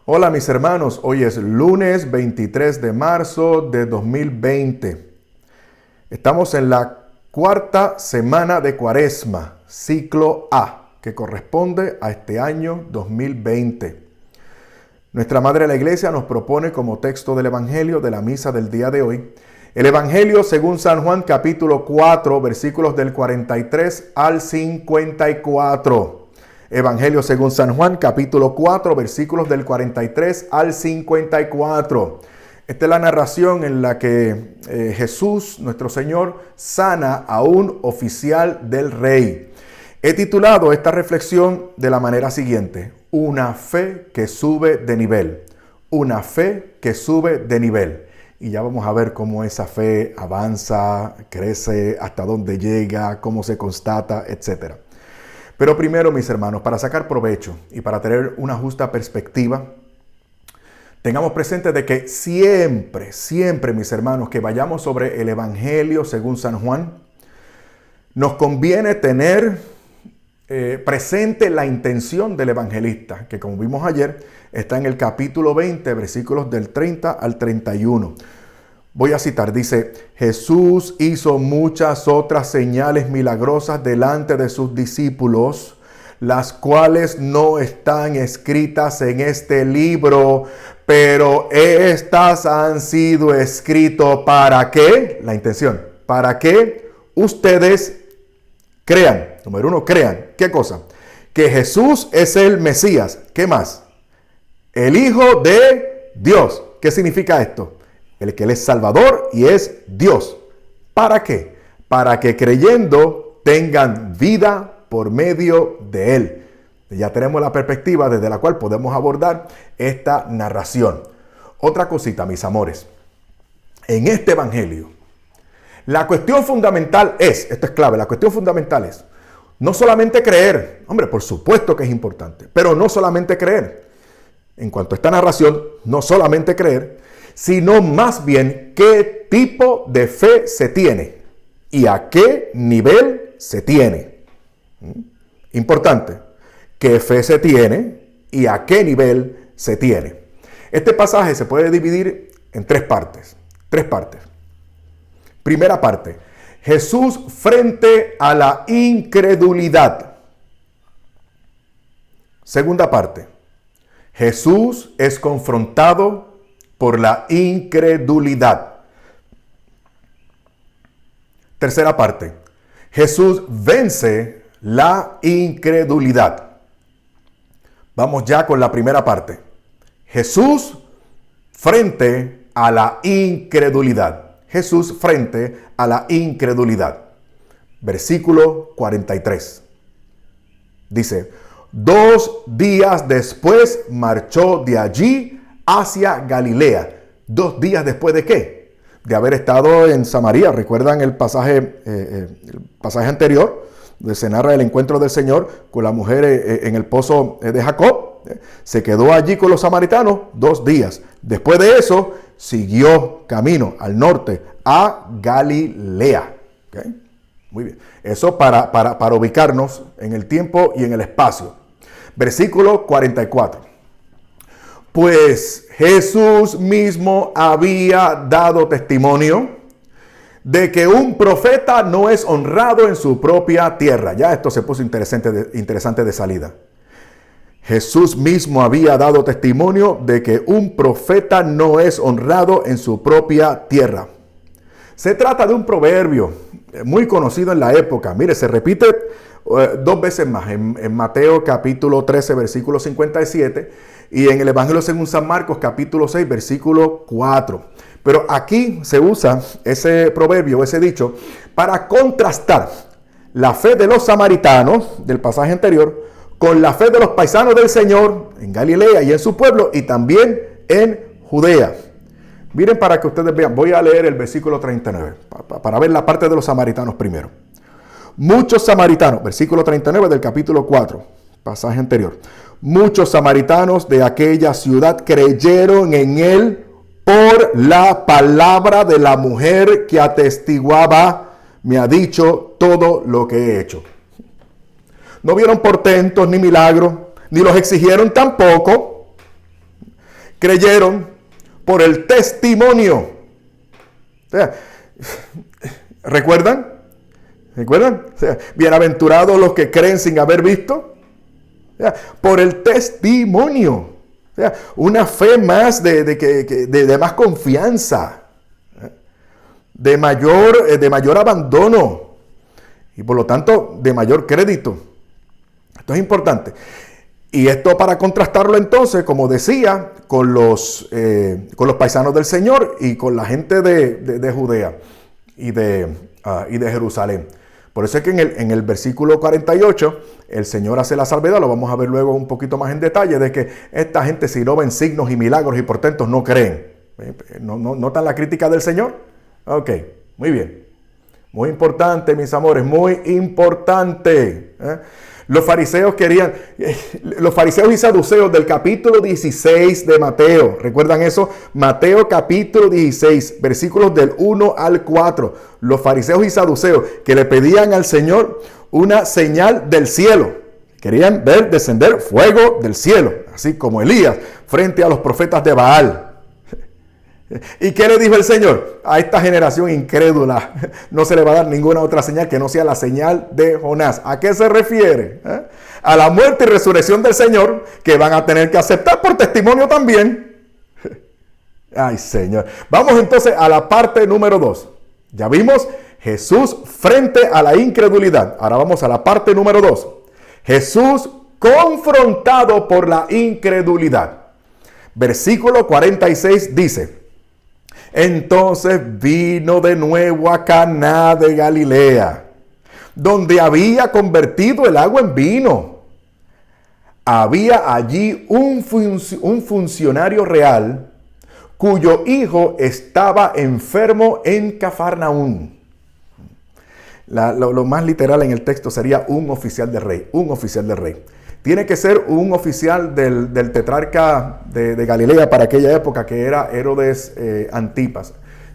Hola mis hermanos, hoy es lunes 23 de marzo de 2020. Estamos en la cuarta semana de Cuaresma, ciclo A, que corresponde a este año 2020. Nuestra Madre la Iglesia nos propone como texto del Evangelio de la misa del día de hoy, el Evangelio según San Juan capítulo 4, versículos del 43 al 54. Evangelio según San Juan, capítulo 4, versículos del 43 al 54. Esta es la narración en la que Jesús, nuestro Señor, sana a un oficial del rey. He titulado esta reflexión de la manera siguiente: una fe que sube de nivel. Una fe que sube de nivel. Y ya vamos a ver cómo esa fe avanza, crece, hasta dónde llega, cómo se constata, etcétera. Pero primero, mis hermanos, para sacar provecho y para tener una justa perspectiva, tengamos presente de que siempre, mis hermanos, que vayamos sobre el Evangelio según San Juan, nos conviene tener presente la intención del evangelista, que como vimos ayer, está en el capítulo 20, versículos del 30 al 31. Voy a citar, dice: Jesús hizo muchas otras señales milagrosas delante de sus discípulos, las cuales no están escritas en este libro, pero estas han sido escritas para que, la intención, para que ustedes crean. Número uno, crean. ¿Qué cosa? Que Jesús es el Mesías. ¿Qué más? El Hijo de Dios. ¿Qué significa esto? El que Él es Salvador y es Dios. ¿Para qué? Para que creyendo tengan vida por medio de Él. Ya tenemos la perspectiva desde la cual podemos abordar esta narración. Otra cosita, mis amores. En este evangelio, la cuestión fundamental es, esto es clave, la cuestión fundamental es no solamente creer. Hombre, por supuesto que es importante, pero no solamente creer. En cuanto a esta narración, no solamente creer, sino más bien qué tipo de fe se tiene y a qué nivel se tiene. Importante, qué fe se tiene y a qué nivel se tiene. Este pasaje se puede dividir en tres partes. Primera parte, Jesús frente a la incredulidad. Segunda parte, Jesús es confrontado por la incredulidad. Tercera parte, Jesús vence la incredulidad. Vamos ya con la primera parte. Jesús frente a la incredulidad. Jesús frente a la incredulidad. Versículo 43. Dice: 2 días después marchó de allí hacia Galilea. 2 días después ¿de qué? De haber estado en Samaria. ¿Recuerdan el pasaje anterior? Donde se narra el encuentro del Señor con la mujer en el pozo de Jacob. Se quedó allí con los samaritanos 2 días. Después de eso, siguió camino al norte a Galilea. ¿Okay? Muy bien. Eso para ubicarnos en el tiempo y en el espacio. Versículo 44. Pues Jesús mismo había dado testimonio de que un profeta no es honrado en su propia tierra. Ya esto se puso interesante de salida. Jesús mismo había dado testimonio de que un profeta no es honrado en su propia tierra. Se trata de un proverbio muy conocido en la época. Mire, se repite 2 veces más en Mateo capítulo 13, versículo 57 y en el Evangelio según San Marcos capítulo 6, versículo 4. Pero aquí se usa ese proverbio, ese dicho, para contrastar la fe de los samaritanos del pasaje anterior con la fe de los paisanos del Señor en Galilea y en su pueblo y también en Judea. Miren para que ustedes vean, voy a leer el versículo 39 para ver la parte de los samaritanos primero. Muchos samaritanos, versículo 39 del capítulo 4, pasaje anterior. Muchos samaritanos de aquella ciudad creyeron en él por la palabra de la mujer que atestiguaba: me ha dicho todo lo que he hecho. No vieron portentos ni milagros, ni los exigieron tampoco. creyeron por el testimonio. O sea, ¿recuerdan? ¿Recuerdan? O sea, bienaventurados los que creen sin haber visto. O sea, por el testimonio. O sea, una fe más de más confianza, de mayor abandono y por lo tanto de mayor crédito. Esto es importante. Y esto para contrastarlo entonces, como decía, con los paisanos del Señor y con la gente de Judea y de Jerusalén. Por eso es que en el versículo 48 el Señor hace la salvedad, lo vamos a ver luego un poquito más en detalle, de que esta gente, si no ven signos y milagros y portentos, no creen. ¿Notan la crítica del Señor? Ok, muy bien. Muy importante, mis amores, muy importante. Los fariseos y saduceos del capítulo 16 de Mateo, ¿recuerdan eso? Mateo capítulo 16, versículos del 1 al 4. Los fariseos y saduceos que le pedían al Señor una señal del cielo. Querían ver descender fuego del cielo, así como Elías frente a los profetas de Baal. ¿Y qué le dijo el Señor? A esta generación incrédula no se le va a dar ninguna otra señal que no sea la señal de Jonás. ¿A qué se refiere? A la muerte y resurrección del Señor, que van a tener que aceptar por testimonio también. Ay, Señor. Vamos entonces a la parte número 2. Ya vimos Jesús frente a la incredulidad. Ahora vamos a la parte número 2. Jesús confrontado por la incredulidad. Versículo 46 dice: entonces vino de nuevo a Caná de Galilea, donde había convertido el agua en vino. Había allí un funcionario real cuyo hijo estaba enfermo en Cafarnaún. Lo más literal en el texto sería un oficial del rey, un oficial del rey. Tiene que ser un oficial del tetrarca de Galilea para aquella época, que era Herodes Antipas,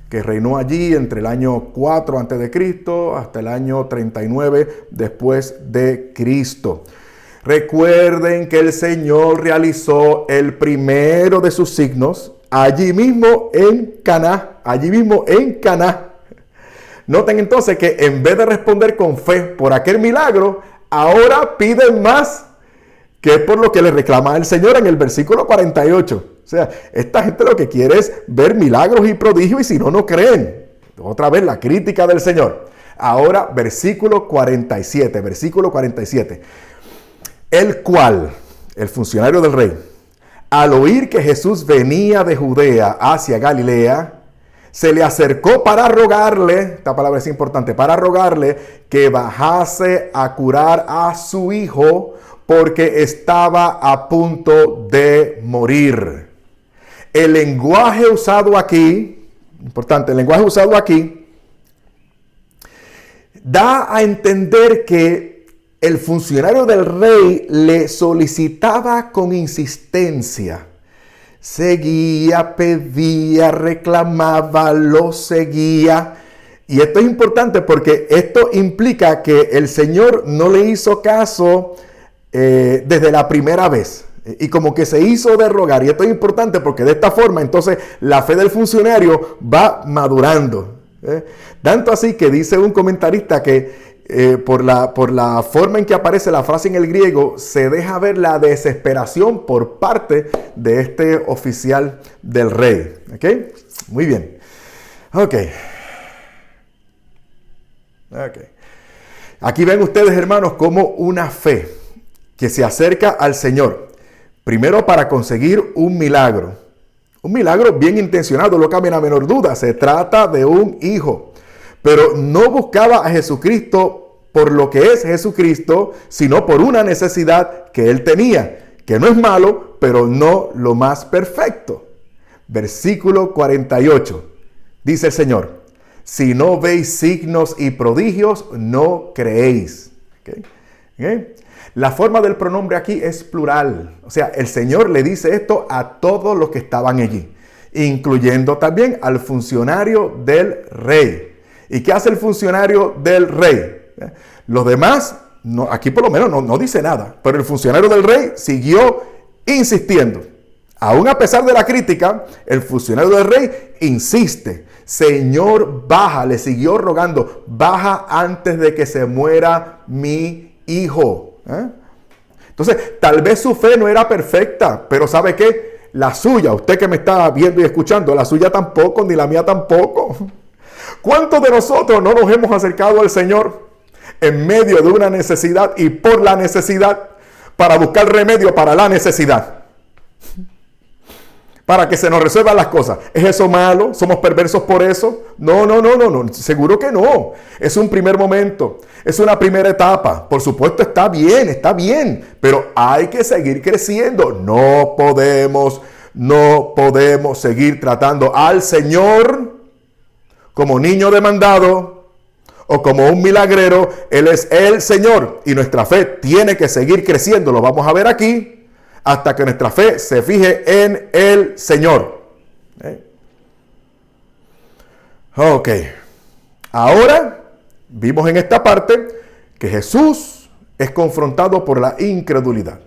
que reinó allí entre el año 4 a.C. hasta el año 39 después de Cristo. Recuerden que el Señor realizó el primero de sus signos allí mismo en Caná, Noten entonces que en vez de responder con fe por aquel milagro, ahora piden más, que es por lo que le reclama el Señor en el versículo 48. O sea, esta gente lo que quiere es ver milagros y prodigios, y si no, no creen. Otra vez la crítica del Señor. Ahora, versículo 47. El cual, el funcionario del rey, al oír que Jesús venía de Judea hacia Galilea, se le acercó para rogarle, esta palabra es importante, para rogarle que bajase a curar a su hijo, porque estaba a punto de morir. El lenguaje usado aquí, importante, el lenguaje usado aquí, da a entender que el funcionario del rey le solicitaba con insistencia. Seguía, pedía, reclamaba, lo seguía. Y esto es importante porque esto implica que el Señor no le hizo caso desde la primera vez, y como que se hizo de rogar. Y esto es importante porque de esta forma entonces la fe del funcionario va madurando, tanto así que dice un comentarista que por la forma en que aparece la frase en el griego, se deja ver la desesperación por parte de este oficial del rey. ¿Ok? Muy bien. Ok. Aquí ven ustedes, hermanos, como una fe que se acerca al Señor, primero para conseguir un milagro bien intencionado, no cabe la menor duda, se trata de un hijo, pero no buscaba a Jesucristo por lo que es Jesucristo, sino por una necesidad que él tenía, que no es malo, pero no lo más perfecto. Versículo 48, dice el Señor: si no veis signos y prodigios, no creéis. ¿Okay? La forma del pronombre aquí es plural. O sea, el Señor le dice esto a todos los que estaban allí, incluyendo también al funcionario del rey. ¿Y qué hace el funcionario del rey? Los demás, aquí por lo menos no dice nada, pero el funcionario del rey siguió insistiendo. Aún a pesar de la crítica, el funcionario del rey insiste. Señor, baja, le siguió rogando, baja antes de que se muera mi hijo. Entonces, tal vez su fe no era perfecta, pero ¿sabe qué? La suya, usted que me está viendo y escuchando, la suya tampoco, ni la mía tampoco. ¿Cuántos de nosotros no nos hemos acercado al Señor en medio de una necesidad y por la necesidad para buscar remedio para la necesidad? Para que se nos resuelvan las cosas. ¿Es eso malo? ¿Somos perversos por eso? No, seguro que no. Es un primer momento, es una primera etapa. Por supuesto está bien, pero hay que seguir creciendo. No podemos seguir tratando al Señor como niño demandado o como un milagrero. Él es el Señor y nuestra fe tiene que seguir creciendo. Lo vamos a ver aquí. Hasta que nuestra fe se fije en el Señor. Ok. Ahora vimos en esta parte que Jesús es confrontado por la incredulidad.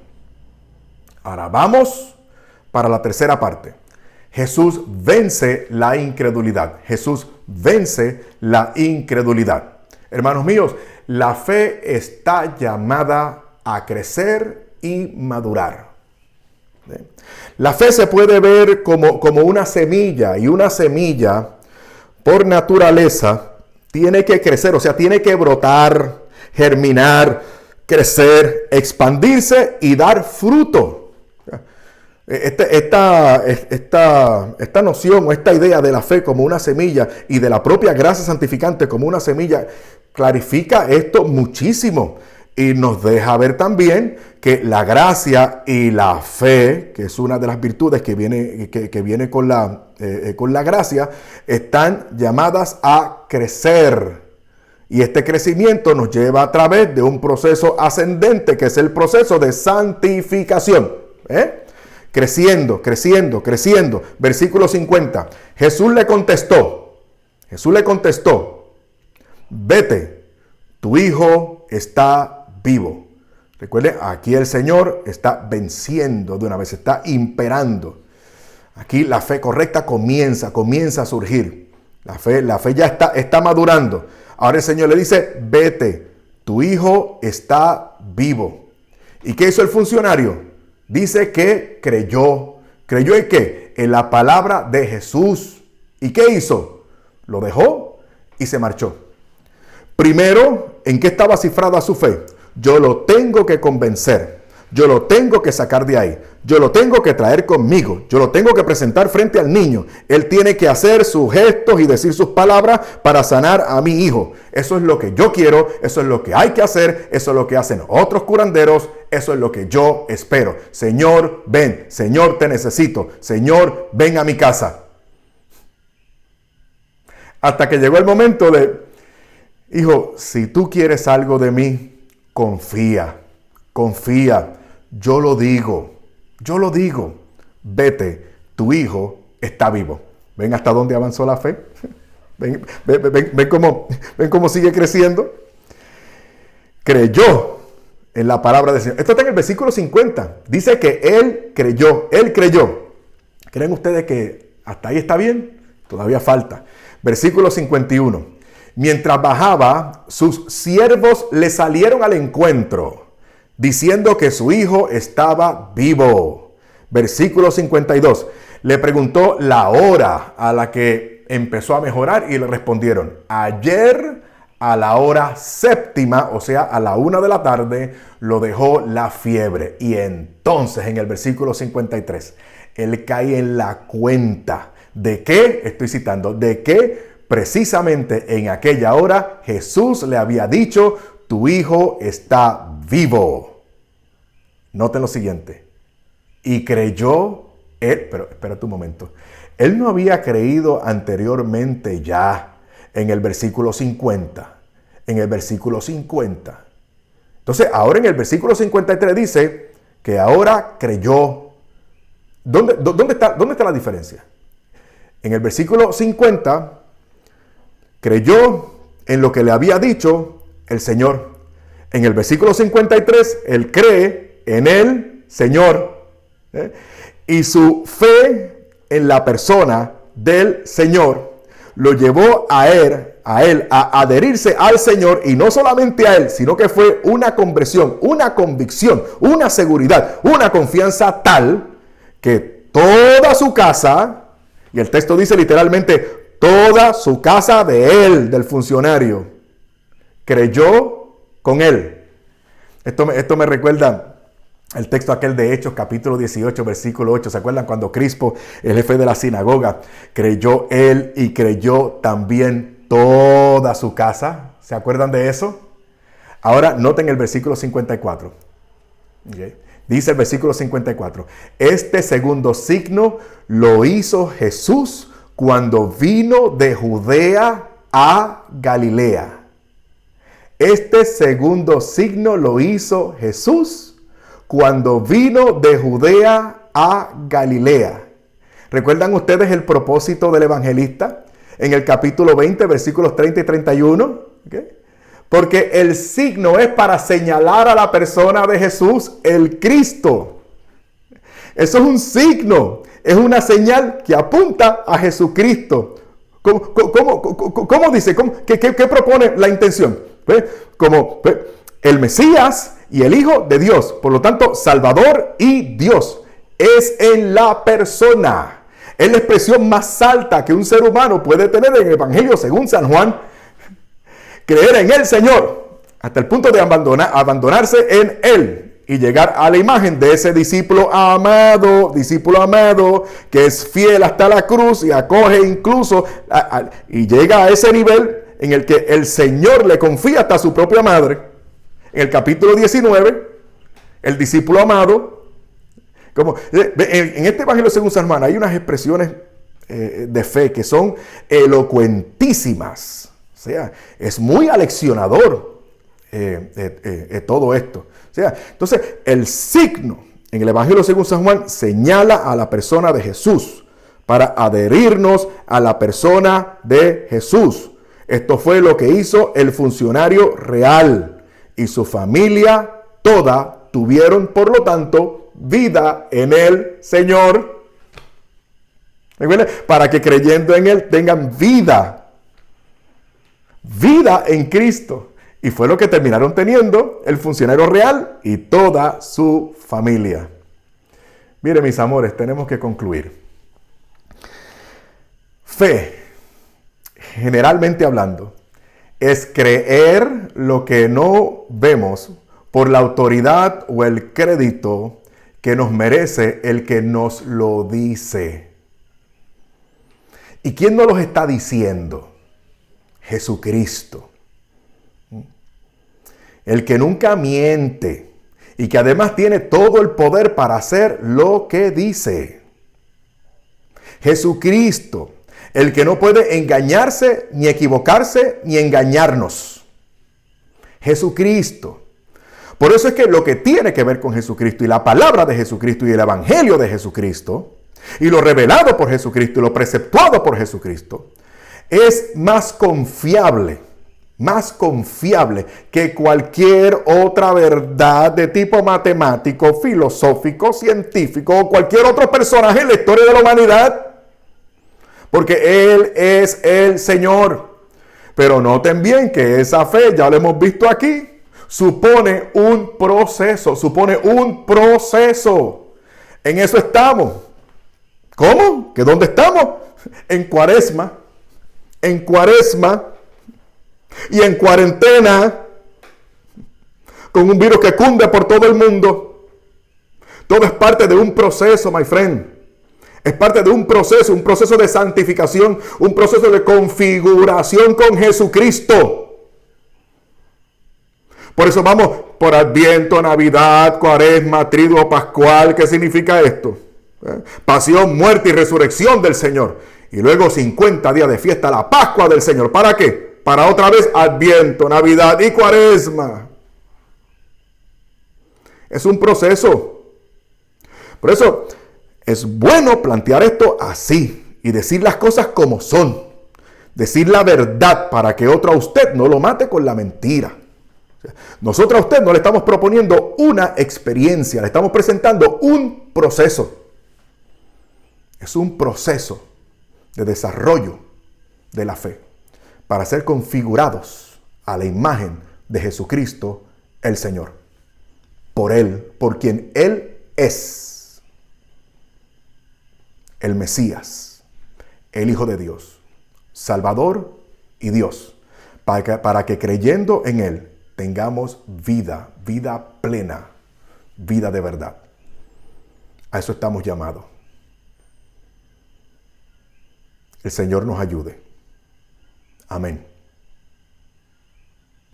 Ahora vamos para la tercera parte. Jesús vence la incredulidad. Jesús vence la incredulidad. Hermanos míos, la fe está llamada a crecer y madurar. La fe se puede ver como una semilla, y una semilla por naturaleza tiene que crecer, o sea, tiene que brotar, germinar, crecer, expandirse y dar fruto. Esta noción o esta idea de la fe como una semilla y de la propia gracia santificante como una semilla clarifica esto muchísimo. Y nos deja ver también que la gracia y la fe, que es una de las virtudes que viene con la gracia, están llamadas a crecer. Y este crecimiento nos lleva a través de un proceso ascendente, que es el proceso de santificación. Creciendo. Versículo 50. Jesús le contestó, vete, tu hijo está vivo. Recuerde, aquí el Señor está venciendo de una vez, está imperando. Aquí la fe correcta comienza a surgir. La fe ya está madurando. Ahora el Señor le dice, vete, tu hijo está vivo. ¿Y qué hizo el funcionario? Dice que creyó. ¿Creyó en qué? En la palabra de Jesús. ¿Y qué hizo? Lo dejó y se marchó. Primero, ¿en qué estaba cifrada su fe? Yo lo tengo que convencer, yo lo tengo que sacar de ahí, yo lo tengo que traer conmigo, yo lo tengo que presentar frente al niño. Él tiene que hacer sus gestos y decir sus palabras para sanar a mi hijo. Eso es lo que yo quiero, eso es lo que hay que hacer, eso es lo que hacen otros curanderos, eso es lo que yo espero. Señor, ven, Señor, te necesito, Señor, ven a mi casa. Hasta que llegó el momento de, hijo, si tú quieres algo de mí, confía, yo lo digo, vete, tu hijo está vivo. ¿Ven hasta dónde avanzó la fe? ¿Ven cómo sigue creciendo? Creyó en la palabra del Señor. Esto está en el versículo 50. Dice que él creyó. ¿Creen ustedes que hasta ahí está bien? Todavía falta. Versículo 51. Mientras bajaba, sus siervos le salieron al encuentro, diciendo que su hijo estaba vivo. Versículo 52. Le preguntó la hora a la que empezó a mejorar y le respondieron, ayer a la hora séptima, o sea, a la 1 de la tarde, lo dejó la fiebre. Y entonces, en el versículo 53, él cae en la cuenta de que, estoy citando, de que precisamente en aquella hora Jesús le había dicho, tu hijo está vivo. Noten lo siguiente. Y creyó él, pero espérate un momento. Él no había creído anteriormente ya en el versículo 50. Entonces, ahora en el versículo 53 dice que ahora creyó. ¿Dónde está la diferencia? En el versículo 50 creyó en lo que le había dicho el Señor. En el versículo 53, él cree en el Señor. Y su fe en la persona del Señor lo llevó a él a adherirse al Señor, y no solamente a él, sino que fue una conversión, una convicción, una seguridad, una confianza tal que toda su casa, y el texto dice literalmente, toda su casa de él, del funcionario, creyó con él. Esto me recuerda el texto aquel de Hechos, capítulo 18, versículo 8. ¿Se acuerdan cuando Crispo, el jefe de la sinagoga, creyó él y creyó también toda su casa? ¿Se acuerdan de eso? Ahora noten el versículo 54. Okay. Dice el versículo 54. Este segundo signo lo hizo Jesús cuando vino de Judea a Galilea. Este segundo signo lo hizo Jesús cuando vino de Judea a Galilea. ¿Recuerdan ustedes el propósito del evangelista? En el capítulo 20, versículos 30 y 31. ¿Okay? Porque el signo es para señalar a la persona de Jesús, el Cristo. Eso es un signo, es una señal que apunta a Jesucristo. ¿Cómo dice? ¿Qué propone la intención? ¿Ves? Como el Mesías y el Hijo de Dios. Por lo tanto, Salvador y Dios es en la persona. Es la expresión más alta que un ser humano puede tener en el Evangelio según San Juan. Creer en el Señor hasta el punto de abandonarse en Él y llegar a la imagen de ese discípulo amado que es fiel hasta la cruz y acoge incluso y llega a ese nivel en el que el Señor le confía hasta a su propia madre. En el capítulo 19, el discípulo amado, en este Evangelio según San Juan hay unas expresiones de fe que son elocuentísimas. O sea, es muy aleccionador todo esto. O sea, entonces el signo en el Evangelio según San Juan señala a la persona de Jesús para adherirnos a la persona de Jesús. Esto fue lo que hizo el funcionario real. Y su familia toda tuvieron, por lo tanto, vida en el Señor. Para que creyendo en Él tengan vida. Vida en Cristo. Y fue lo que terminaron teniendo el funcionario real y toda su familia. Mire, mis amores, tenemos que concluir. Fe, generalmente hablando, es creer lo que no vemos por la autoridad o el crédito que nos merece el que nos lo dice. ¿Y quién nos los está diciendo? Jesucristo. El que nunca miente y que además tiene todo el poder para hacer lo que dice. Jesucristo. El que no puede engañarse, ni equivocarse, ni engañarnos. Jesucristo. Por eso es que lo que tiene que ver con Jesucristo y la palabra de Jesucristo y el evangelio de Jesucristo y lo revelado por Jesucristo y lo preceptuado por Jesucristo es más confiable que cualquier otra verdad de tipo matemático, filosófico, científico o cualquier otro personaje en la historia de la humanidad. Porque Él es el Señor. Pero noten bien que esa fe, ya lo hemos visto aquí, supone un proceso. En eso estamos. ¿Cómo? ¿Que dónde estamos? En Cuaresma. Y en cuarentena. Con un virus que cunde por todo el mundo. Todo es parte de un proceso, my friend. Es parte de un proceso de santificación, un proceso de configuración con Jesucristo. Por eso vamos por Adviento, Navidad, Cuaresma, Triduo Pascual. ¿Qué significa esto? Pasión, muerte y resurrección del Señor. Y luego 50 días de fiesta, la Pascua del Señor. ¿Para qué? Para otra vez Adviento, Navidad y Cuaresma. Es un proceso. Por eso es bueno plantear esto así y decir las cosas como son. Decir la verdad para que otro a usted no lo mate con la mentira. Nosotros a usted no le estamos proponiendo una experiencia, le estamos presentando un proceso. Es un proceso de desarrollo de la fe para ser configurados a la imagen de Jesucristo el Señor. Por Él, por quien Él es. El Mesías, el Hijo de Dios, Salvador y Dios, para que creyendo en Él tengamos vida, vida plena, vida de verdad. A eso estamos llamados. El Señor nos ayude. Amén.